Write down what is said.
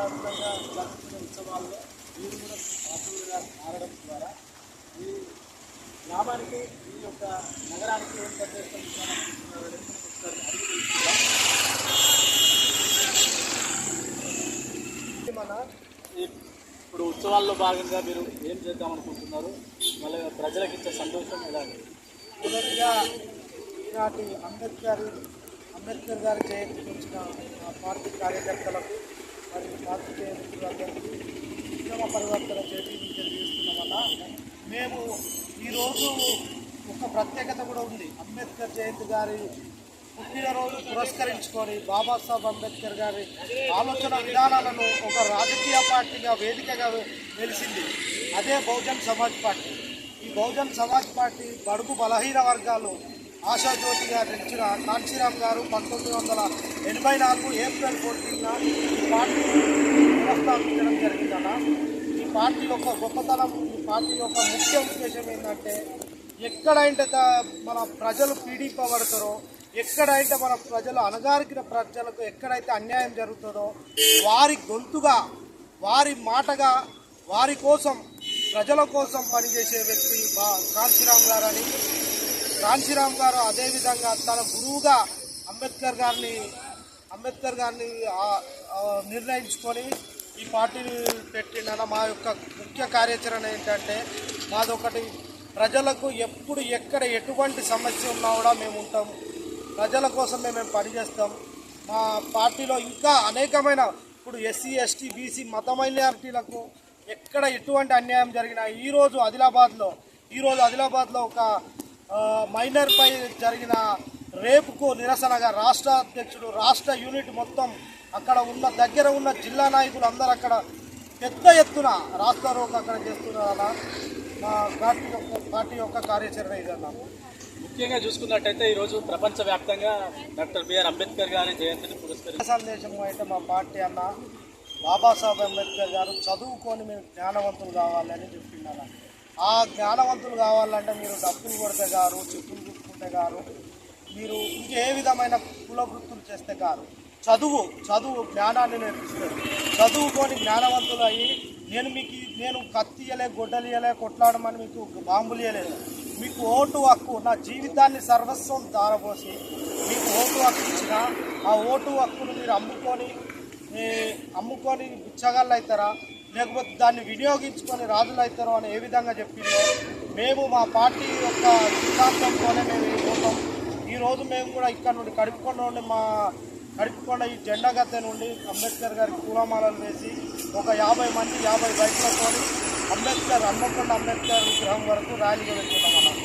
వ్యాప్తంగా జరుగుతున్న ఉత్సవాల్లో మీరు కూడా పాత్రలుగా మారడం ద్వారా ఈ గ్రామానికి ఈ యొక్క నగరానికి ఏం సందేశం ఇవ్వాలనుకుంటున్నారు మన ఇప్పుడు ఉత్సవాల్లో భాగంగా మీరు ఏం చేద్దామనుకుంటున్నారు, మళ్ళీ ప్రజలకు ఇచ్చే సంతోషం ఎలాంటి? మొదటిగా ఈనాటి అంబేద్కర్ గారి జయంతికి వచ్చిన పార్టీ కార్యకర్తలకు మరియు పార్టీ జయంతులందరికీ ఉద్యమ పరివర్తన చేసి తెలియజేస్తున్నాం వల్ల మేము ఈరోజు ఒక ప్రత్యేకత కూడా ఉంది. అంబేద్కర్ జయంతి గారి పుట్టినరోజు పురస్కరించుకొని బాబాసాహెబ్ అంబేద్కర్ గారి ఆలోచన విధానాలను ఒక రాజకీయ పార్టీగా వేదికగా వెలిసింది. అదే బహుజన్ సమాజ్ పార్టీ. ఈ బహుజన్ సమాజ్ పార్టీ బడుగు బలహీన వర్గాలు ఆశాజ్యోతిగా నిలిచిన కాంచీరామ్ గారు 1984 ఏప్రిల్ 14న ఈ పార్టీని వ్యవస్థాపించడం జరిగిందన్న. ఈ పార్టీ యొక్క గొప్పతనం, ఈ పార్టీ యొక్క ముఖ్య ఉద్దేశం ఏంటంటే ఎక్కడైతే మన ప్రజలు పీడింపబడతారో, ఎక్కడైతే మన ప్రజలు అణగారిన ప్రజలకు ఎక్కడైతే అన్యాయం జరుగుతుందో వారి గొంతుగా, వారి మాటగా, వారి కోసం, ప్రజల కోసం పనిచేసే వ్యక్తి కాంచీరామ్ గారు అని. కాంచీరామ్ గారు అదేవిధంగా తన గురువుగా అంబేద్కర్ గారిని నిర్ణయించుకొని ఈ పార్టీని పెట్టిన మా యొక్క ముఖ్య కార్యాచరణ ఏంటంటే మాదొకటి, ప్రజలకు ఎప్పుడు ఎక్కడ ఎటువంటి సమస్య ఉన్నా కూడా మేము ఉంటాం, ప్రజల కోసం మేము పనిచేస్తాం. మా పార్టీలో ఇంకా అనేకమైన ఇప్పుడు ఎస్సీ, ఎస్టీ, బీసీ మత మైనారిటీలకు ఎక్కడ ఎటువంటి అన్యాయం జరిగినా ఈరోజు ఆదిలాబాద్లో ఒక మైనర్పై జరిగిన రేపుకు నిరసనగా రాష్ట్ర అధ్యక్షుడు, రాష్ట్ర యూనిట్ మొత్తం అక్కడ ఉన్న దగ్గర ఉన్న జిల్లా నాయకులు అందరూ అక్కడ పెద్ద ఎత్తున రాస్తారోకో అక్కడ చేస్తున్నారన్న. మా పార్టీ యొక్క కార్యాచరణ ఇదన్నా. ముఖ్యంగా చూసుకున్నట్టయితే ఈరోజు ప్రపంచవ్యాప్తంగా డాక్టర్ బిఆర్ అంబేద్కర్ గారి జయంతిని పురస్కరించి సందేశం అయితే మా పార్టీ అన్న బాబాసాహెబ్ అంబేద్కర్ గారు చదువుకొని మీరు జ్ఞానవంతులు కావాలని చెప్తున్నారు. ఆ జ్ఞానవంతులు కావాలంటే మీరు డబ్బులు కొడితే గారు, చెప్పులు కుట్టుకుంటే గారు, మీరు ఇంకే విధమైన కుల వృత్తులు చేస్తే గారు, చదువు జ్ఞానాన్ని నేర్పిస్తారు. చదువుకొని జ్ఞానవంతులు అయ్యి నేను కత్తియలే, గొడ్డలియలే, కొట్లాడమని మీకు బాంబులు ఇవ్వలేదు. మీకు ఓటు హక్కు, నా జీవితాన్ని సర్వస్వం ధారపోసి మీకు ఓటు హక్కు ఇచ్చిన ఆ ఓటు హక్కును మీరు అమ్ముకొని బిచ్చగాళ్ళు అవుతారా, లేకపోతే దాన్ని వినియోగించుకొని రాజులు అవుతారో అని ఏ విధంగా చెప్పిందో మేము మా పార్టీ యొక్క సిద్ధాంతంతోనే మేము పోతాం. ఈరోజు మేము కూడా ఇక్కడ నుండి కడుపుకొండ ఈ జెండా గద్దె నుండి అంబేద్కర్ గారికి పూలమాలలు వేసి ఒక 50 మంది 50 బైకులతో హన్మకొండ అంబేద్కర్ విగ్రహం వరకు ర్యాలీగా వెళ్తున్నాం అన్నమాట.